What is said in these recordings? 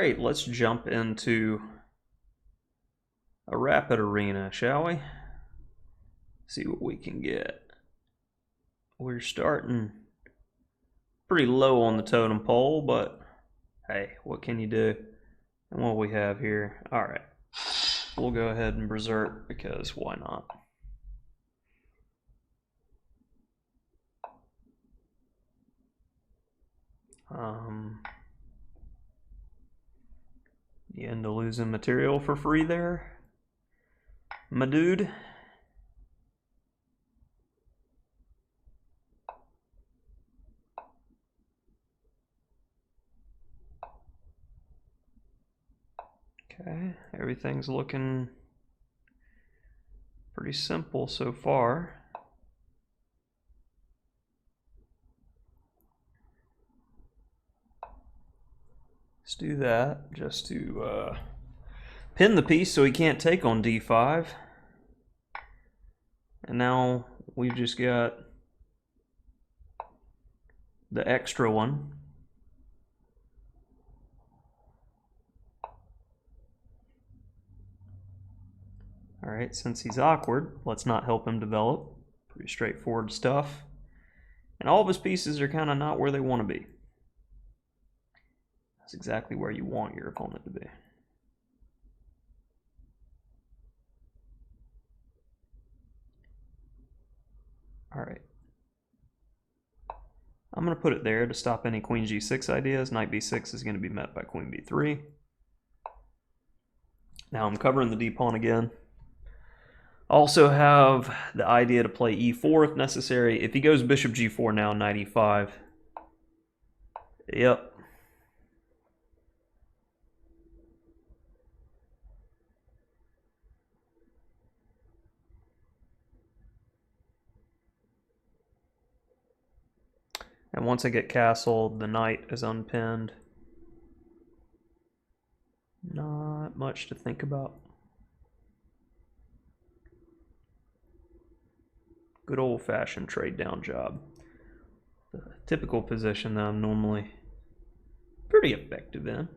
right, let's jump into a rapid arena, shall we? See what we can get. We're starting pretty low on the totem pole, but hey, what can you do? And what we have here, all right, we'll go ahead and berserk because why not? You end up losing material for free there, my dude. Okay, everything's looking pretty simple so far. Let's do that just to pin the piece so he can't take on d5. And now we've just got the extra one. All right, since he's awkward, let's not help him develop. Pretty straightforward stuff. And all of his pieces are kind of not where they want to be. That's exactly where you want your opponent to be. All right. I'm going to put it there to stop any queen g6 ideas. Knight b6 is going to be met by queen b3. Now I'm covering the d-pawn again. Also have the idea to play e4 if necessary. If he goes bishop g4 now, knight e5. Yep. And once I get castled, the knight is unpinned. Not much to think about. Good old-fashioned trade down job. The typical position that I'm normally pretty effective in.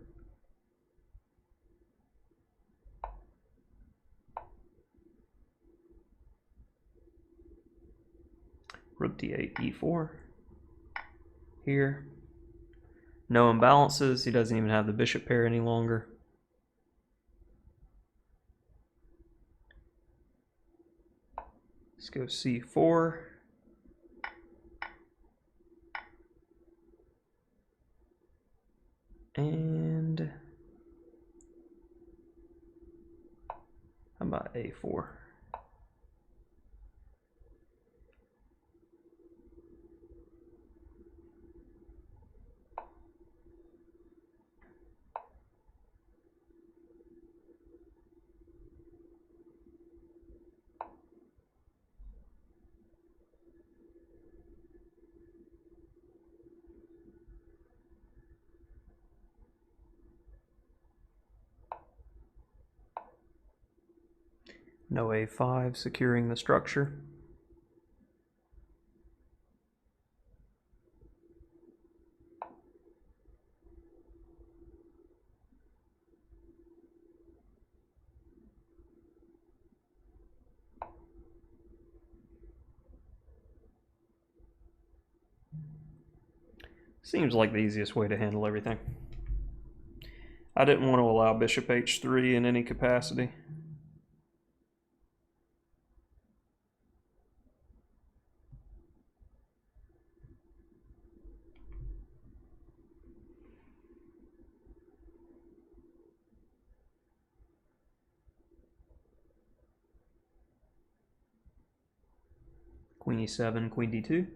Rook d8, e4. Here. No imbalances. He doesn't even have the bishop pair any longer. Let's go c4. And how about a4? No a5, securing the structure. Seems like the easiest way to handle everything. I didn't want to allow bishop h3 in any capacity. Queen e7, queen d2.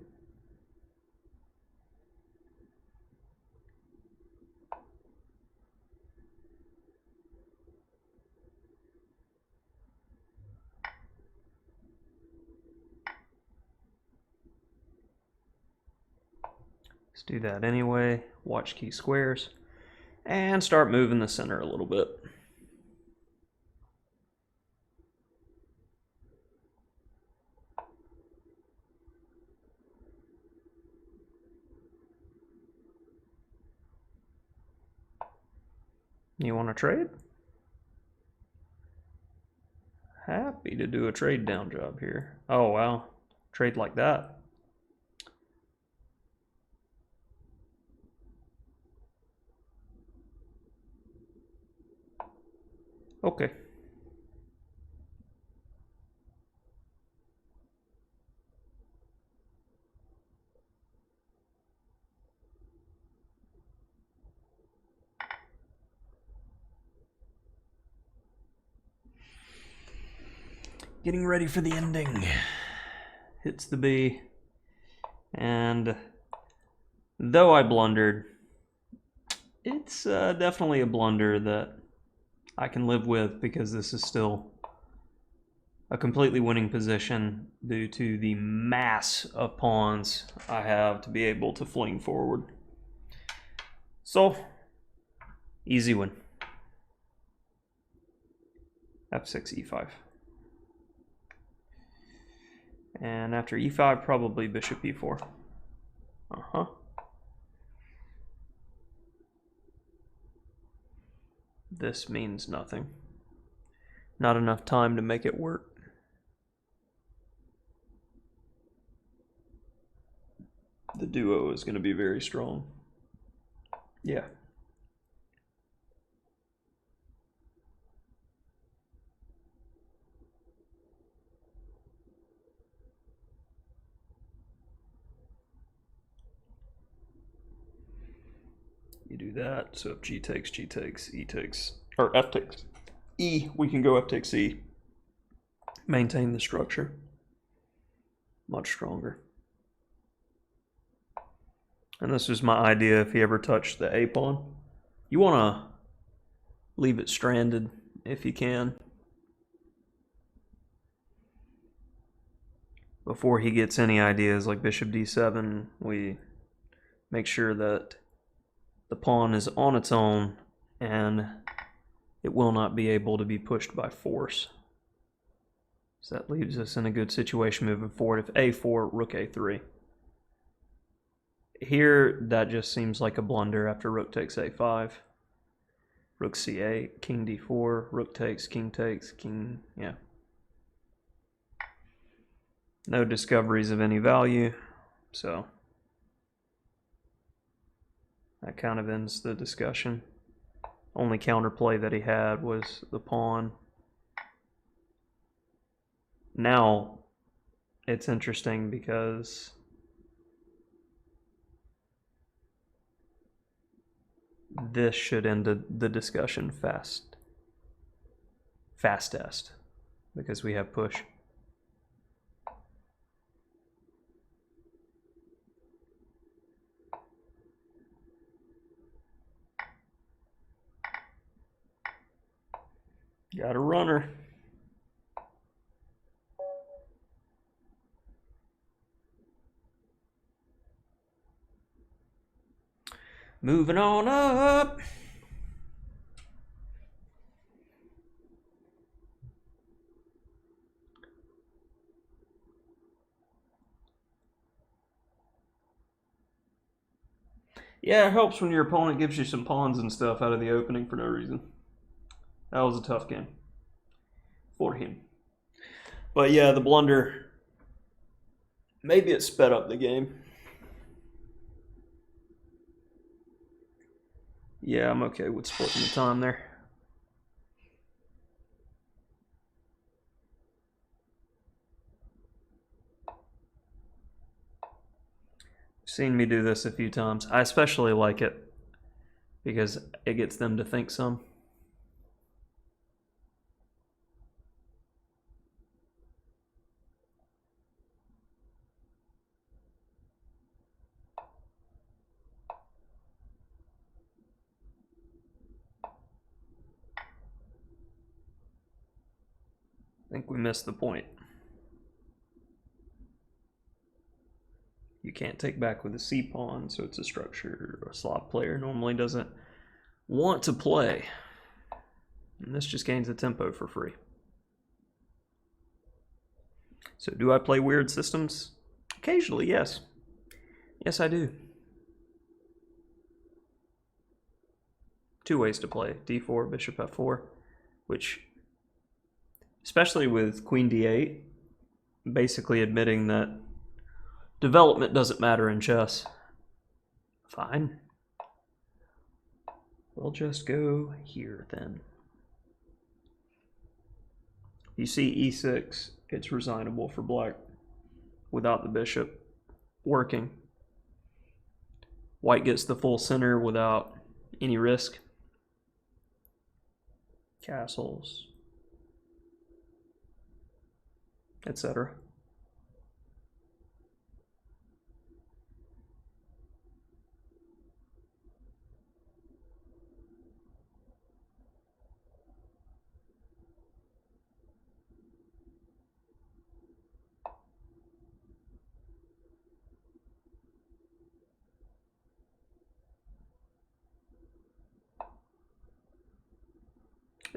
Let's do that anyway. Watch key squares. And start moving the center a little bit. You want to trade? Happy to do a trade down job here. Oh, wow. Trade like that. Okay. Getting ready for the ending. Hits the B. And though I blundered, it's definitely a blunder that I can live with, because this is still a completely winning position due to the mass of pawns I have to be able to fling forward. So, easy win. F6, E5. And after E5, probably bishop E4. This means nothing. Not enough time to make it work. The duo is going to be very strong. Yeah. You do that, so if G takes, E takes, or F takes E, we can go F takes E. Maintain the structure. Much stronger. And this was my idea if he ever touched the A pawn. You want to leave it stranded if you can, before he gets any ideas like bishop D7. We make sure that the pawn is on its own and it will not be able to be pushed by force. So that leaves us in a good situation moving forward. If A4, rook A3. Here, that just seems like a blunder after rook takes A5. Rook C8, king D4, rook takes, king, yeah. No discoveries of any value, so that kind of ends the discussion. Only counterplay that he had was the pawn. Now, it's interesting because this should end the discussion fastest, because we have push. Got a runner. Moving on up. Yeah, it helps when your opponent gives you some pawns and stuff out of the opening for no reason. That was a tough game for him. But yeah, the blunder, maybe it sped up the game. Yeah, I'm okay with splitting the time there. Seen me do this a few times. I especially like it because it gets them to think some. I think we missed the point. You can't take back with a C pawn, so it's a structure a slot player normally doesn't want to play. And this just gains the tempo for free. So do I play weird systems? Occasionally, yes. Yes, I do. two ways to play. d4, bishop f4, which, especially with queen d8, basically admitting that development doesn't matter in chess. Fine. We'll just go here then. You see e6, it's resignable for black without the bishop working. White gets the full center without any risk. Castles, etc.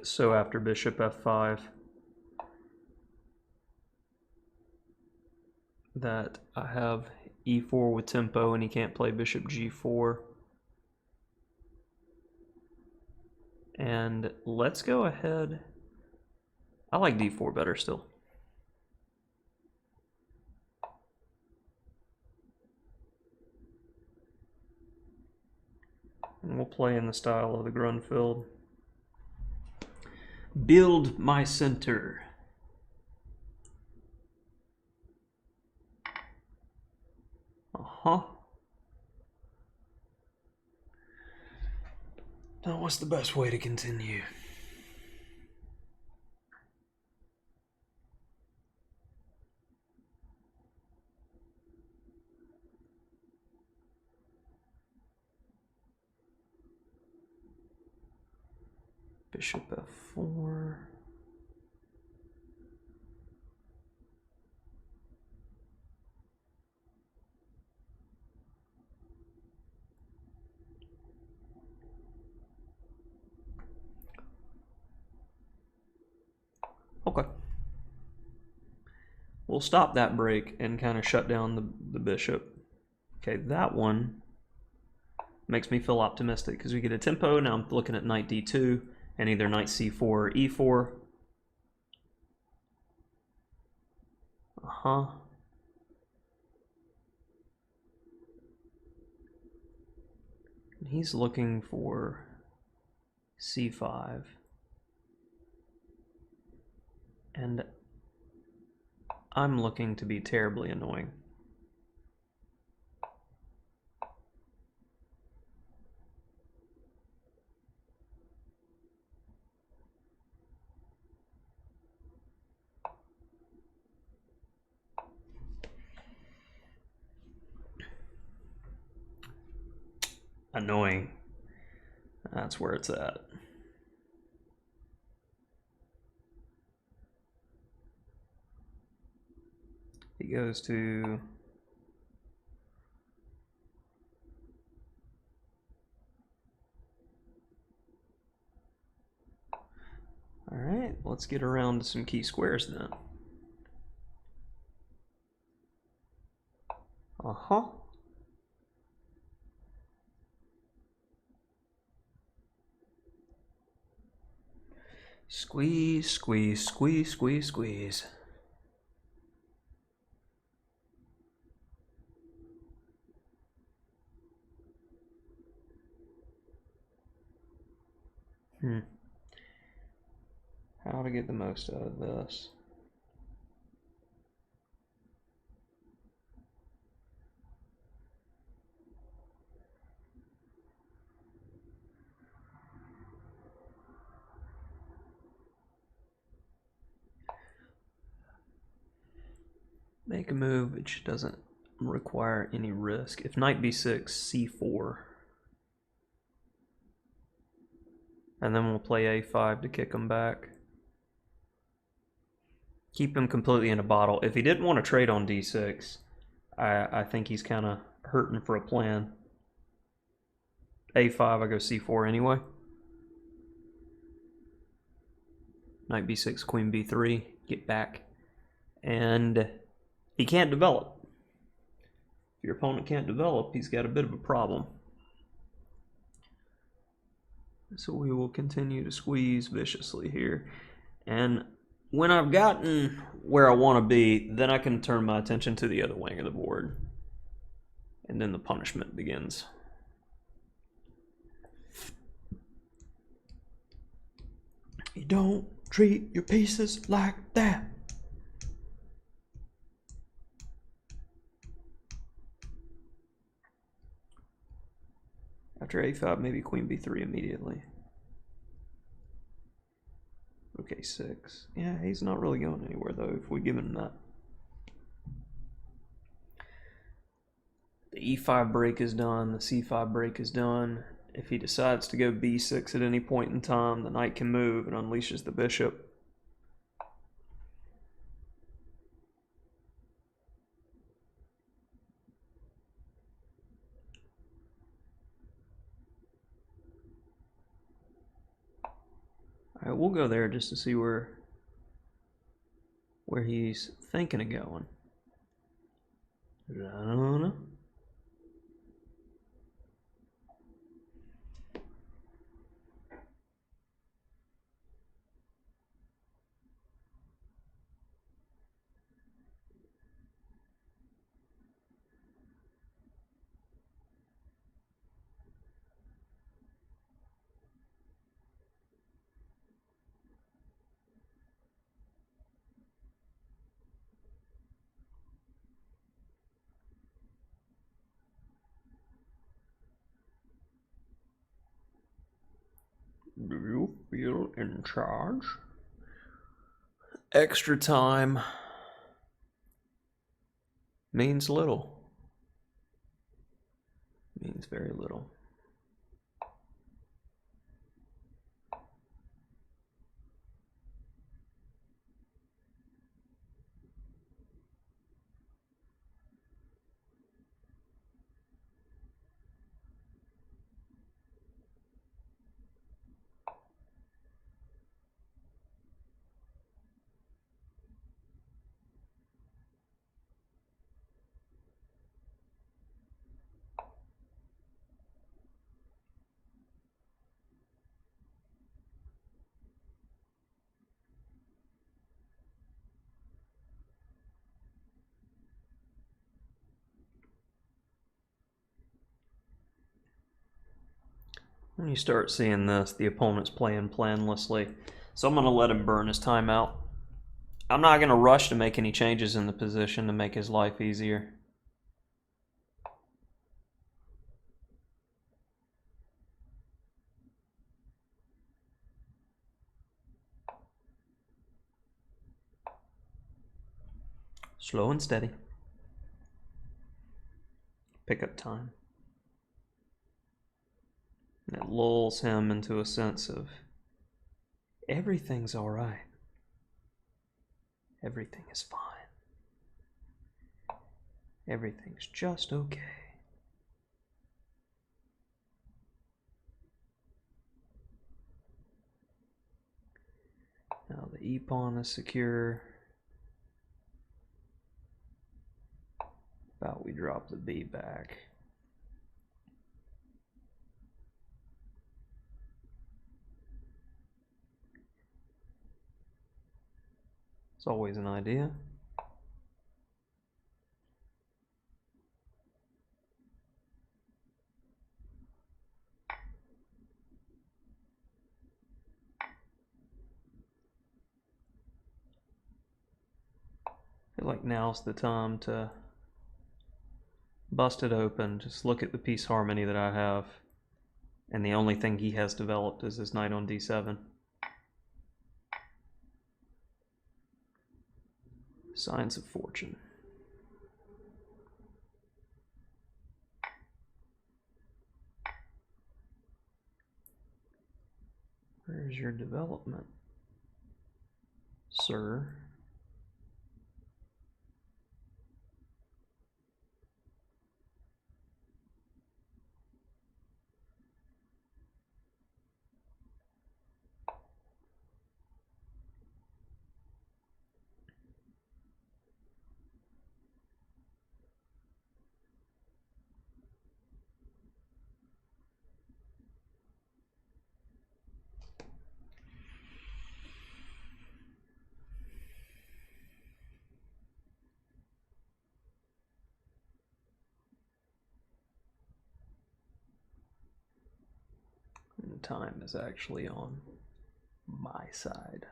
So after bishop f5, that I have e4 with tempo and he can't play bishop g4. And let's go ahead. I like d4 better still. And we'll play in the style of the Grunfeld. Build my center. Now what's the best way to continue? Bishop f4. Okay. We'll stop that break and kind of shut down the bishop. Okay, that one makes me feel optimistic because we get a tempo. Now I'm looking at knight d2 and either knight c4 or e4. He's looking for c5. And I'm looking to be terribly annoying. Annoying. That's where it's at. He goes to all right, let's get around to some key squares then. Squeeze, squeeze, squeeze, squeeze, squeeze. How to get the most out of this? Make a move which doesn't require any risk. If knight b6, c4. And then we'll play a5 to kick him back. Keep him completely in a bottle. If he didn't want to trade on d6, I think he's kind of hurting for a plan. a5, I go c4 anyway. Knight b6, queen b3, get back. And he can't develop. If your opponent can't develop, he's got a bit of a problem. So we will continue to squeeze viciously here. And when I've gotten where I want to be, then I can turn my attention to the other wing of the board. And then the punishment begins. You don't treat your pieces like that. After a5, maybe queen b3 immediately. Okay, 6. Yeah, he's not really going anywhere, though, if we give him that. The e5 break is done. The c5 break is done. If he decides to go b6 at any point in time, the knight can move and unleashes the bishop. All right, we'll go there just to see where he's thinking of going. I don't know. Do you feel in charge? Extra time means little. Means very little. When you start seeing this, the opponent's playing planlessly. So I'm going to let him burn his time out. I'm not going to rush to make any changes in the position to make his life easier. Slow and steady. Pick up time. And it lulls him into a sense of everything's all right. Everything is fine. Everything's just okay. Now the e-pawn is secure. About we drop the b back. It's always an idea. I feel like now's the time to bust it open. Just look at the piece harmony that I have. And the only thing he has developed is his knight on d7. Signs of fortune. Where's your development, sir? time is actually on my side.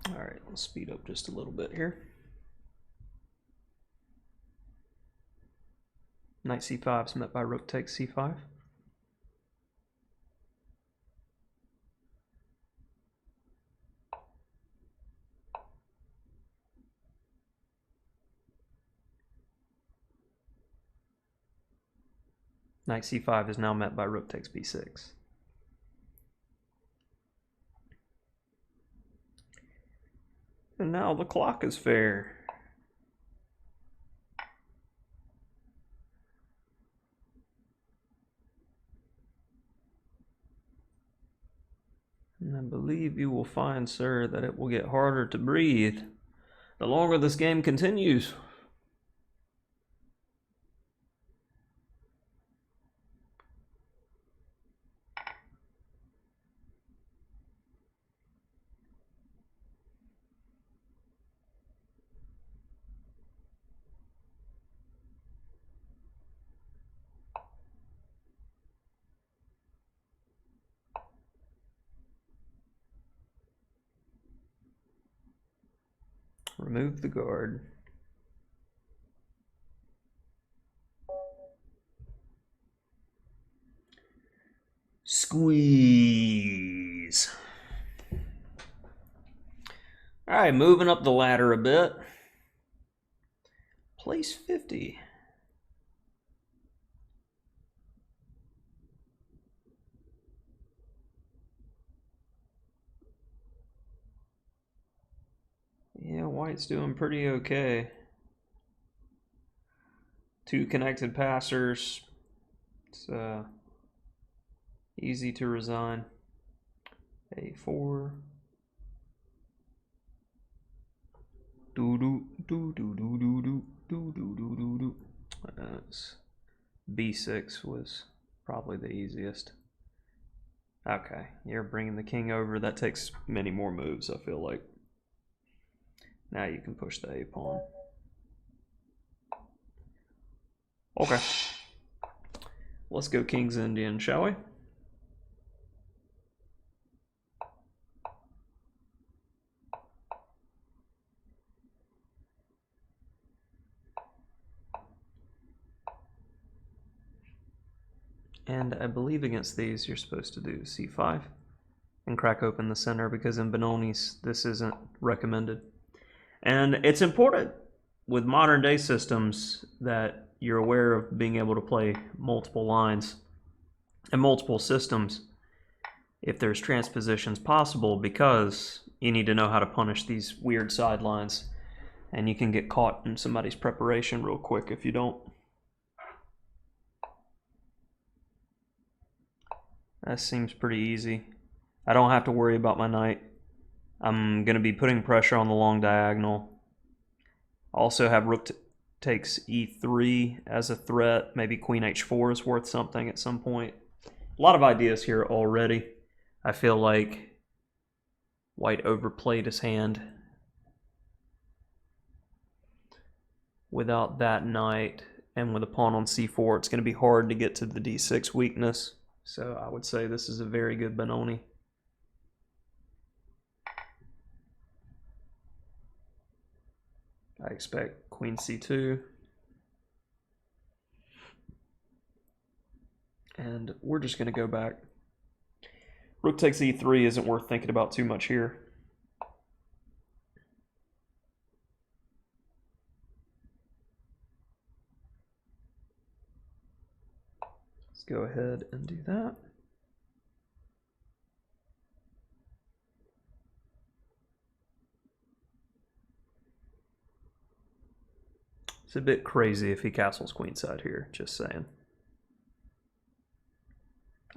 All right, let's speed up just a little bit here. Knight c5 is met by rook takes c5. Knight c5 is now met by rook takes b6. And now the clock is fair. And I believe you will find, sir, that it will get harder to breathe the longer this game continues. Remove the guard. Squeeze. All right, moving up the ladder a bit. Place 50. Yeah, white's doing pretty okay. 2 connected passers. It's easy to resign. A4. Do do do do do do do do do do do do. B6 was probably the easiest. Okay, you're bringing the king over. That takes many more moves, I feel like. Now you can push the A pawn. Okay. Let's go King's Indian, shall we? And I believe against these you're supposed to do c5 and crack open the center, because in Benoni's this isn't recommended. And it's important with modern day systems that you're aware of being able to play multiple lines and multiple systems if there's transpositions possible, because you need to know how to punish these weird sidelines, and you can get caught in somebody's preparation real quick if you don't. That seems pretty easy. I don't have to worry about my knight. I'm going to be putting pressure on the long diagonal. Also have rook takes e3 as a threat. Maybe queen h4 is worth something at some point. A lot of ideas here already. I feel like white overplayed his hand. Without that knight and with a pawn on c4, it's going to be hard to get to the d6 weakness. So I would say this is a very good Benoni. I expect queen c2. And we're just going to go back. Rook takes e3 isn't worth thinking about too much here. Let's go ahead and do that. It's a bit crazy if he castles queenside here, just saying.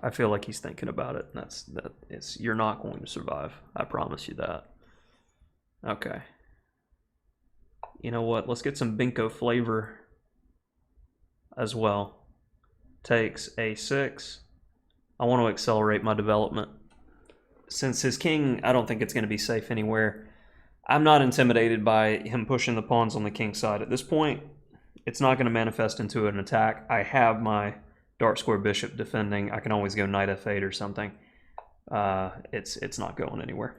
I feel like he's thinking about it. You're not going to survive. I promise you that. Okay. You know what? Let's get some Binko flavor as well. Takes a6. I want to accelerate my development. Since his king, I don't think it's going to be safe anywhere. I'm not intimidated by him pushing the pawns on the king side. At this point, it's not going to manifest into an attack. I have my dark square bishop defending. I can always go knight f8 or something. It's not going anywhere.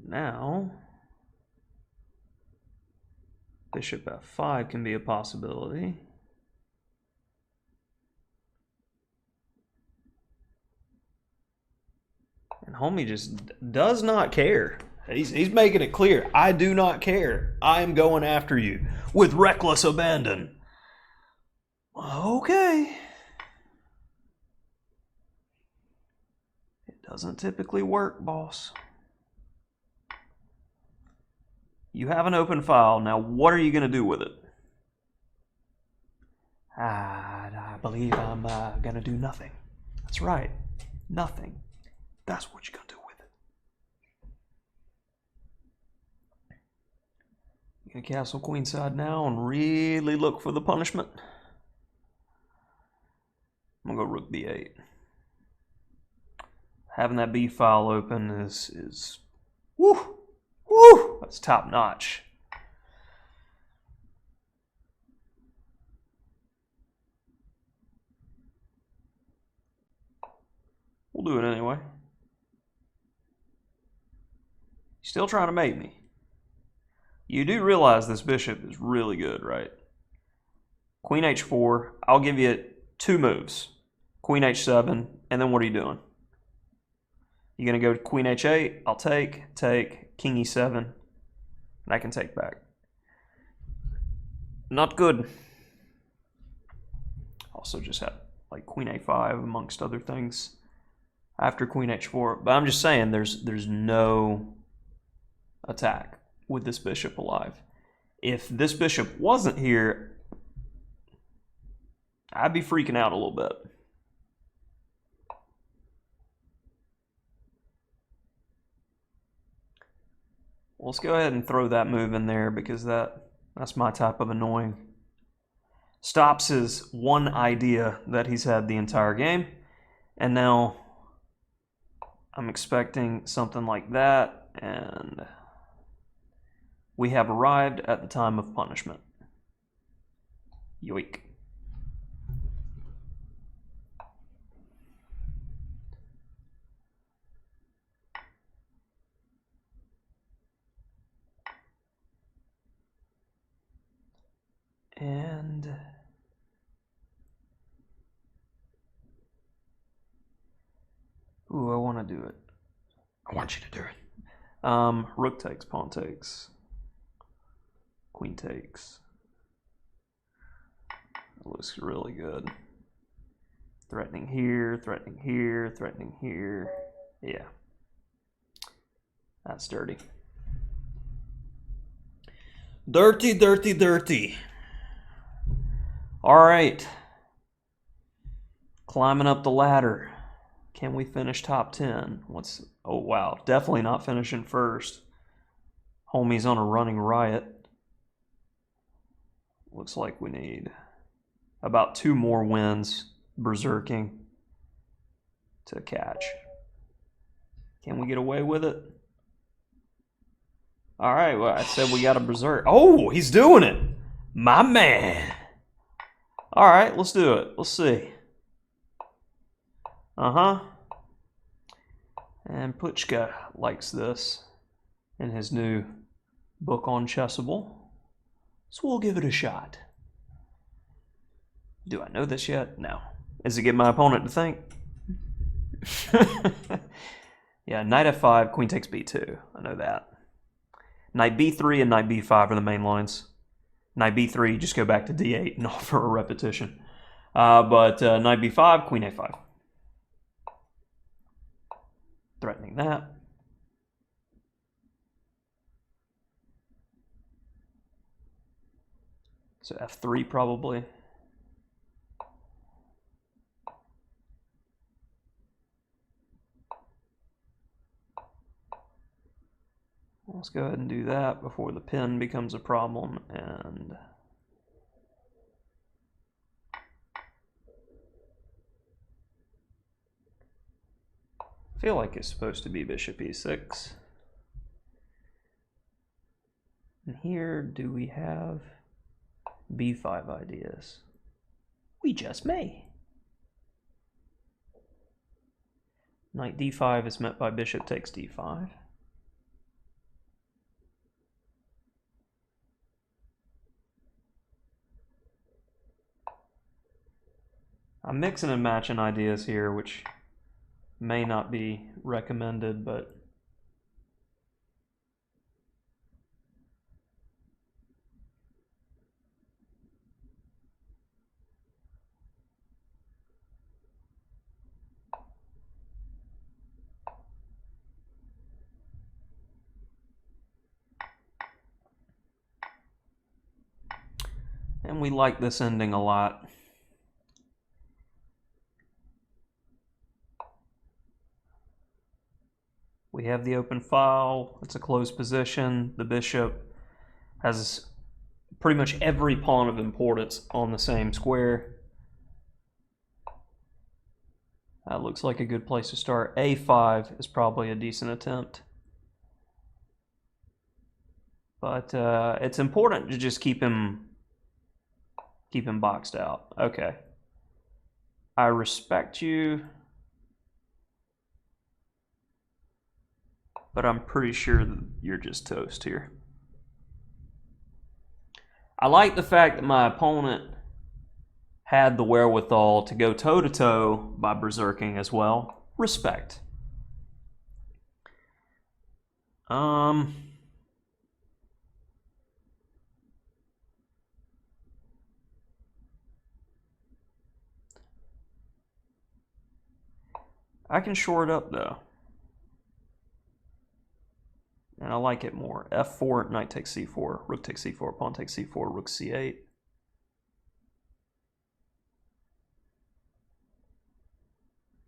Now, bishop f5 can be a possibility. And homie just does not care. He's making it clear. I do not care. I am going after you with reckless abandon. Okay. It doesn't typically work, boss. You have an open file. Now, what are you going to do with it? I believe I'm going to do nothing. That's right. Nothing. That's what you're going to do with it. You're going to castle queenside now and really look for the punishment. I'm going to go rook b8. Having that b file open is woo! Woo! That's top notch. We'll do it anyway. Still trying to mate me. You do realize this bishop is really good, right? Queen h4. I'll give you 2 moves. Queen h7, and then what are you doing? You're going to go queen h8. I'll take, king e7, and I can take back. Not good. Also just had like queen a5 amongst other things after queen h4. But I'm just saying there's no attack with this bishop alive. If this bishop wasn't here, I'd be freaking out a little bit. Well, let's go ahead and throw that move in there because that's my type of annoying. Stops his one idea that he's had the entire game. And now I'm expecting something like that, and we have arrived at the time of punishment. Yoink. And ooh, I want to do it. I want you to do it. Rook takes, pawn takes, queen takes. It looks really good. Threatening here, threatening here, threatening here. Yeah. That's dirty. Dirty, dirty, dirty. All right. Climbing up the ladder. Can we finish top 10? Oh, wow. Definitely not finishing first. Homie's on a running riot. Looks like we need about 2 more wins, berserking, to catch. Can we get away with it? All right, well, I said we got to berserk. Oh, he's doing it. My man. All right, let's do it. Let's see. Uh-huh. And Puchka likes this in his new book on Chessable. So we'll give it a shot. Do I know this yet? No. Is it get my opponent to think? Yeah, knight f5, queen takes b2. I know that. Knight b3 and knight b5 are the main lines. Knight b3, just go back to d8 and offer a repetition. But knight b5, queen a5. Threatening that. So f3 probably. Let's go ahead and do that before the pin becomes a problem. And I feel like it's supposed to be bishop e6. And here, do we have b5 ideas? We just may. Knight d5 is met by bishop takes d5. I'm mixing and matching ideas here, which may not be recommended, but and we like this ending a lot. We have the open file. It's a closed position. The bishop has pretty much every pawn of importance on the same square. That looks like a good place to start. A5 is probably a decent attempt. But it's important to just keep him boxed out. Okay. I respect you, but I'm pretty sure that you're just toast here. I like the fact that my opponent had the wherewithal to go toe-to-toe by berserking as well. Respect. I can shore it up though. And I like it more. F4, knight takes c4, rook takes c4, pawn takes c4, rook c8.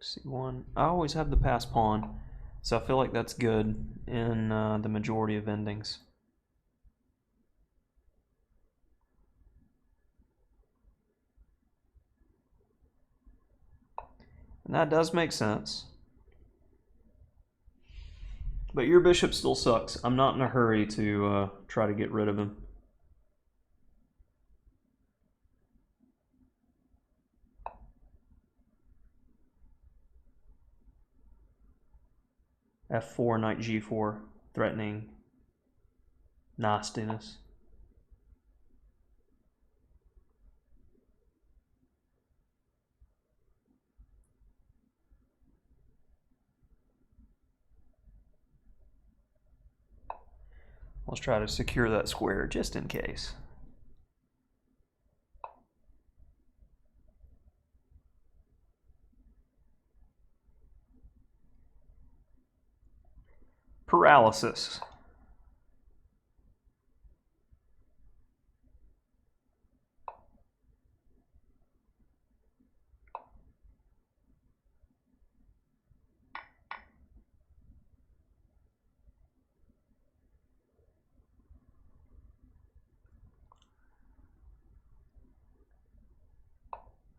c1. I always have the pass pawn, so I feel like that's good in the majority of endings. And that does make sense. But your bishop still sucks. I'm not in a hurry to try to get rid of him. F4, knight g4, threatening nastiness. Let's try to secure that square just in case. Paralysis.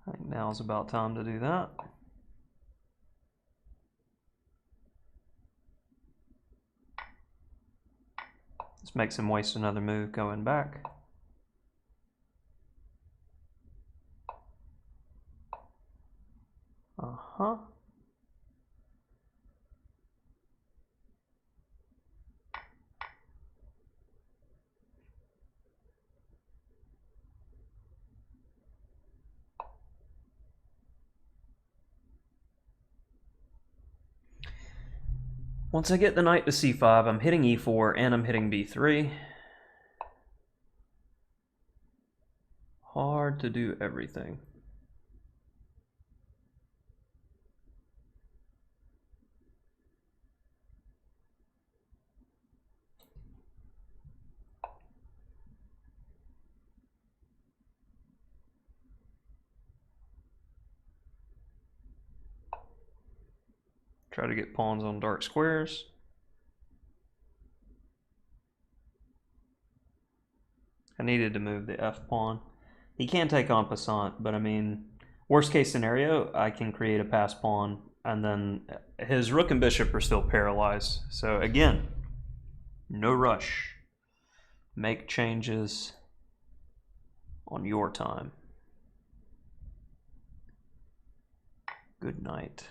I think now is about time to do that. This makes him waste another move going back. Uh-huh. Once I get the knight to c5, I'm hitting e4 and I'm hitting b3. Hard to do everything. Try to get pawns on dark squares. I needed to move the F pawn. He can take en passant, but I mean, worst case scenario, I can create a pass pawn, and then his rook and bishop are still paralyzed. So again, no rush. Make changes on your time. Good night.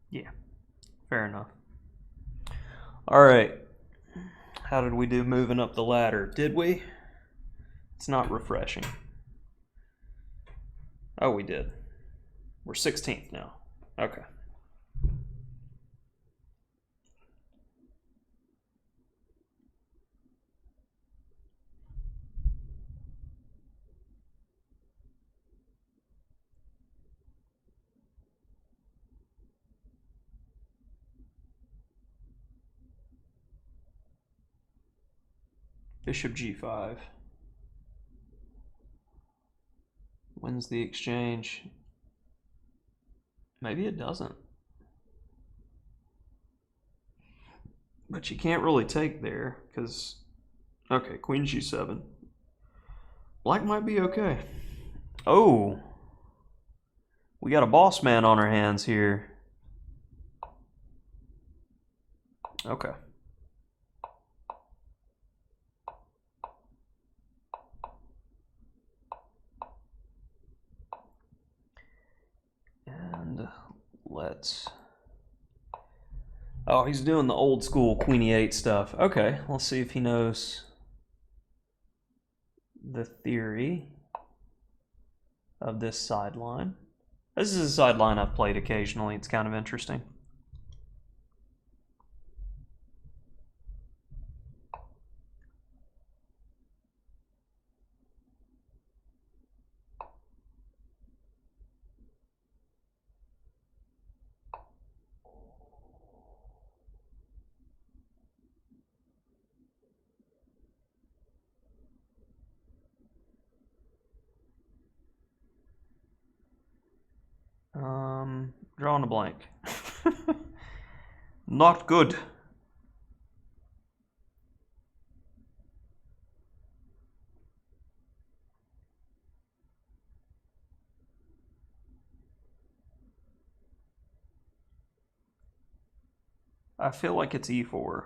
Yeah, fair enough. All right. How did we do moving up the ladder? Did we? It's not refreshing. Oh, we did. We're 16th now. Okay. Bishop g5. Wins the exchange. Maybe it doesn't. But you can't really take there, because... Okay, queen g7. Black might be okay. Oh! We got a boss man on our hands here. Okay. And let's... Oh, he's doing the old school queen e8 stuff. Okay, let's see if he knows the theory of this sideline. This is a sideline I've played occasionally. It's kind of interesting. Drawing a blank. Not good. I feel like it's e4.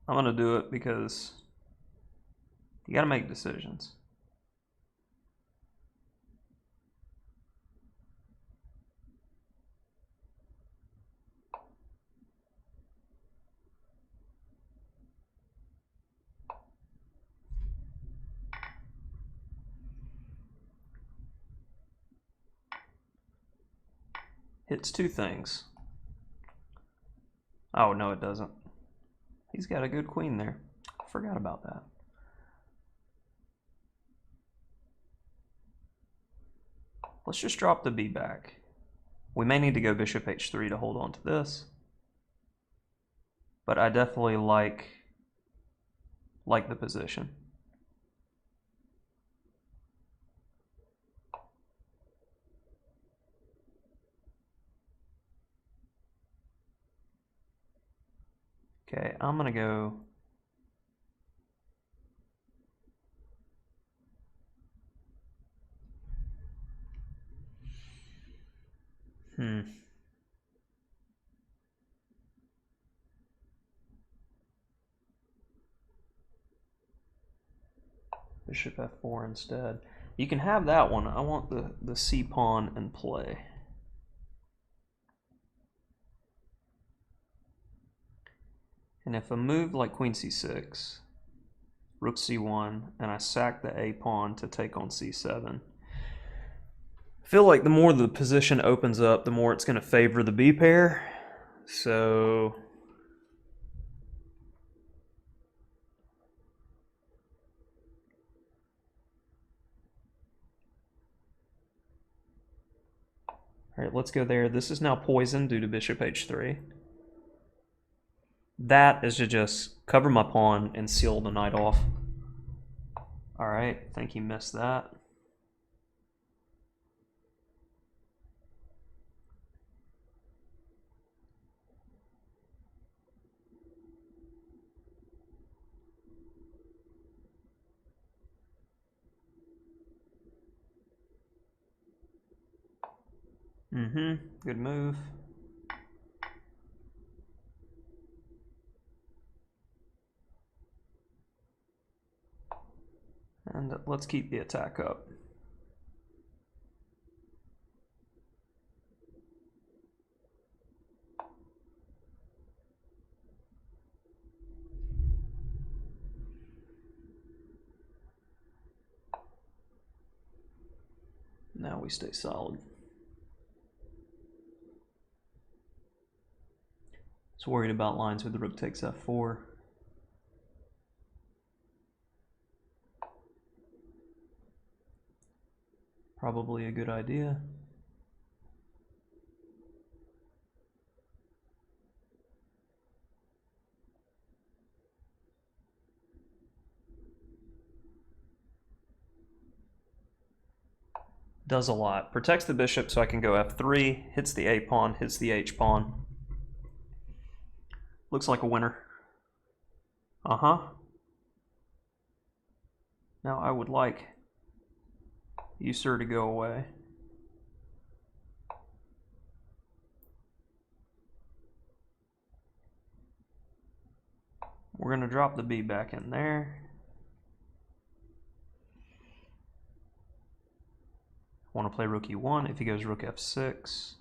I'm gonna do it because you gotta make decisions. Hits two things. Oh, no, it doesn't. He's got a good queen there. I forgot about that. Let's just drop the b back. We may need to go bishop h3 to hold on to this. But I definitely like the position. Okay, I'm gonna go Bishop f4 instead. You can have that one. I want the c pawn in play. And if a move like queen c6, rook c1, and I sack the a pawn to take on c7, I feel like the more the position opens up, the more it's going to favor the B pair. So all right, let's go there. This is now poisoned due to bishop h3. That is to just cover my pawn and seal the knight off. All right, I think he missed that. Good move. And let's keep the attack up. Now we stay solid. I was worried about lines with the rook takes f4. Probably a good idea. Does a lot. Protects the bishop so I can go f3, hits the a pawn, hits the h pawn. Looks like a winner. Now I would like you, sir, to go away. We're going to drop the b back in there. I want to play rook e1 if he goes rook f6.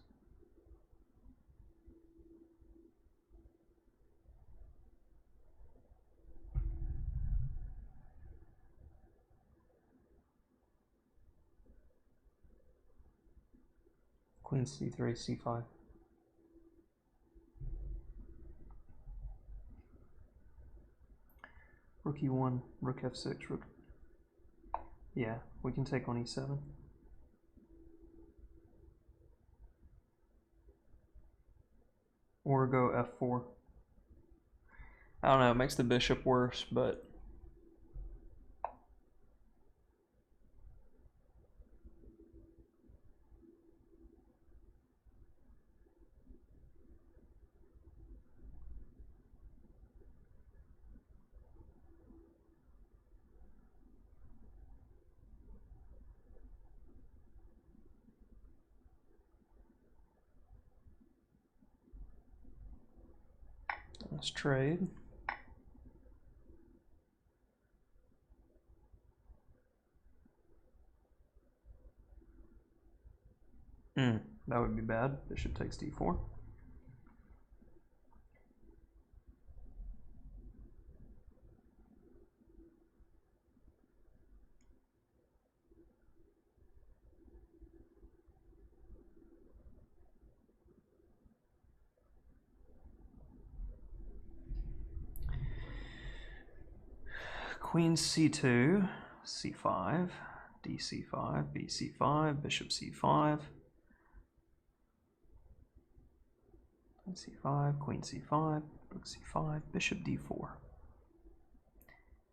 Queen c3, c5. Rook e1, rook f6, rook... Yeah, we can take on e7. Or go f4. I don't know, it makes the bishop worse, but... Let's trade. That would be bad. Bishop takes d4. Queen c2, c5, dc5, bc5, bishop c5, c5, queen c5, rook c5, bishop d4.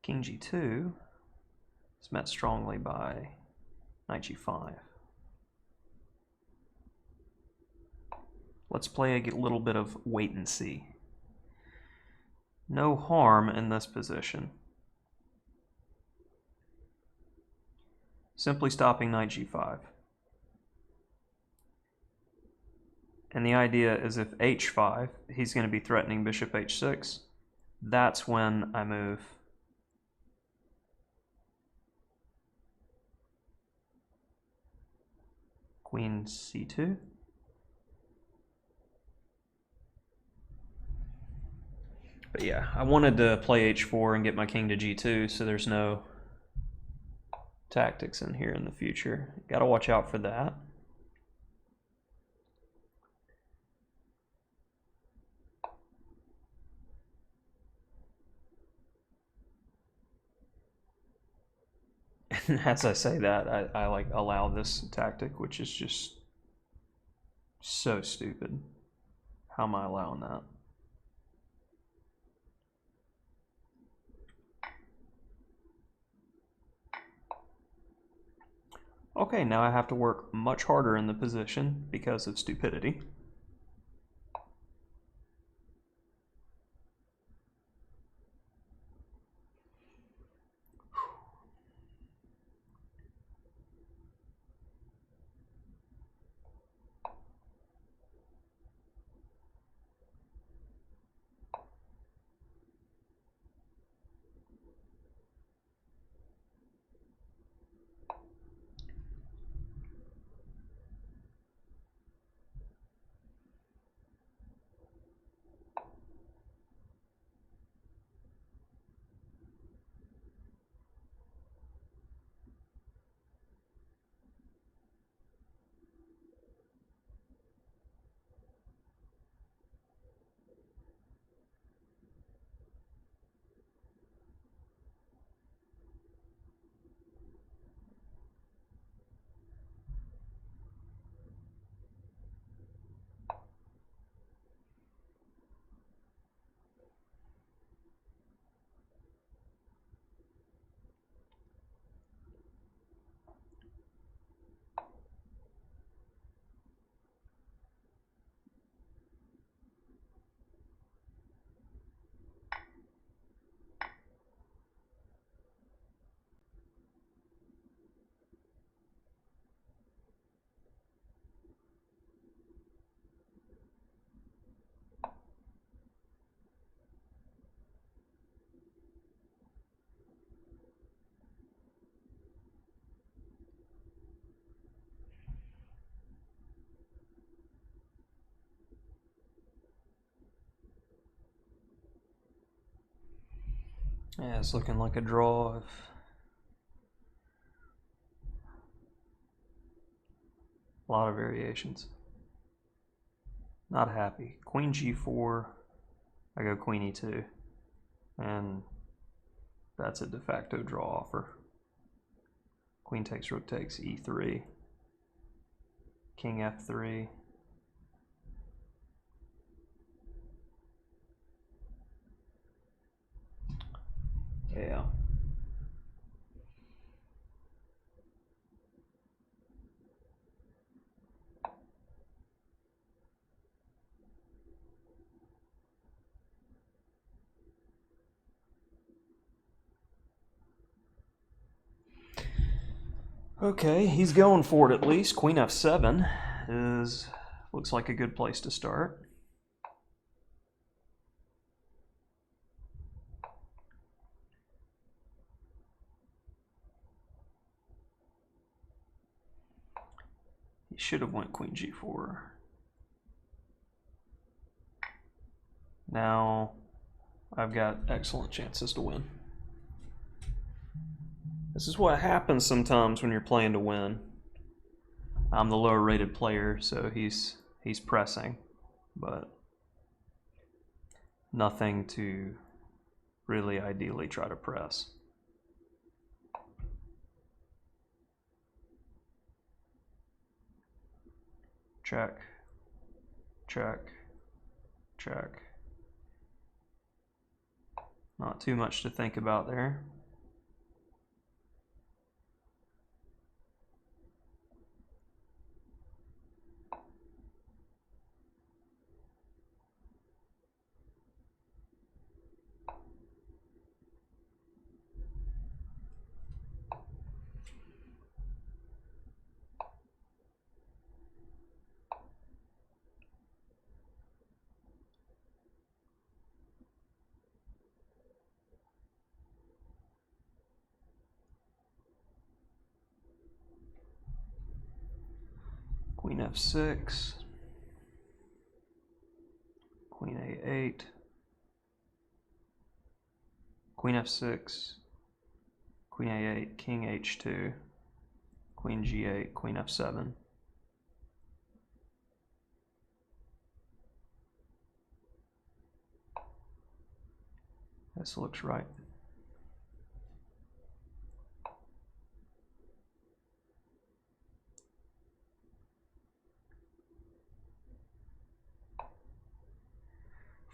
King g2 is met strongly by knight g5. Let's play a little bit of wait and see. No harm in this position. Simply stopping knight g5. And the idea is if h5, he's going to be threatening bishop h6. That's when I move. Queen c2. But yeah, I wanted to play h4 and get my king to g2, so there's no tactics in here in the future. Got to watch out for that. As I say that, I like allow this tactic, which is just so stupid. How am I allowing that? Okay, now I have to work much harder in the position because of stupidity. Yeah, it's looking like a draw of a lot of variations. Not happy. Queen g4, I go queen e2, and that's a de facto draw offer. Queen takes, rook takes, e3, king f3. Yeah. Okay, he's going for it at least. Queen f7 looks like a good place to start. He should have went queen g4. Now I've got excellent chances to win. This is what happens sometimes when you're playing to win. I'm the lower rated player, so he's pressing, but nothing to really ideally try to press. Check, check, check. Not too much to think about there. Queen f6, queen a8, queen f6, queen a8, king h2, queen g8, queen f7. This looks right.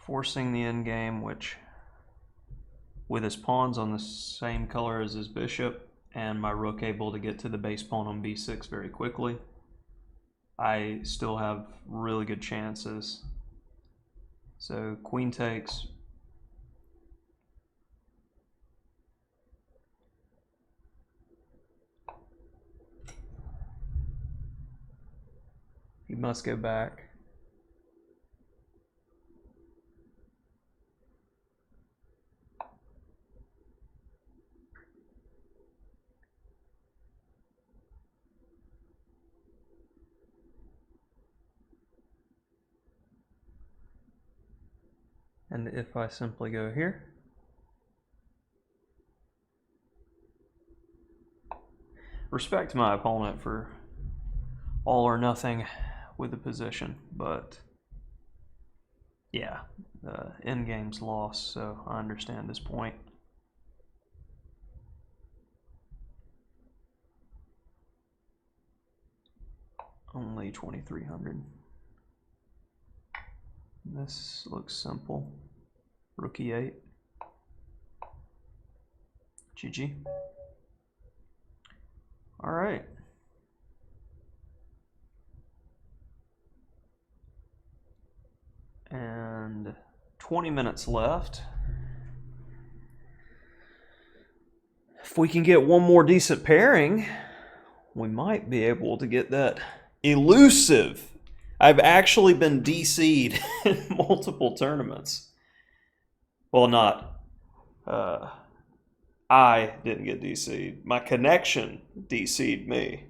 forcing the endgame, which with his pawns on the same color as his bishop and my rook able to get to the base pawn on b6 very quickly, I still have really good chances. So queen takes. He must go back. And if I simply go here, respect my opponent for all or nothing with the position, but yeah, the endgame's lost, so I understand this point. Only 2,300. This looks simple. Rook e8. GG. All right. And 20 minutes left. If we can get one more decent pairing, we might be able to get that elusive. I've actually been DC'd in multiple tournaments. Well, not. I didn't get DC'd. My connection DC'd me.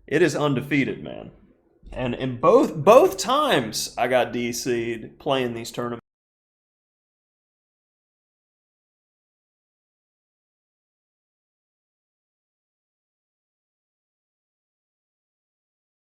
It is undefeated, man. And in both times I got DC'd playing these tournaments.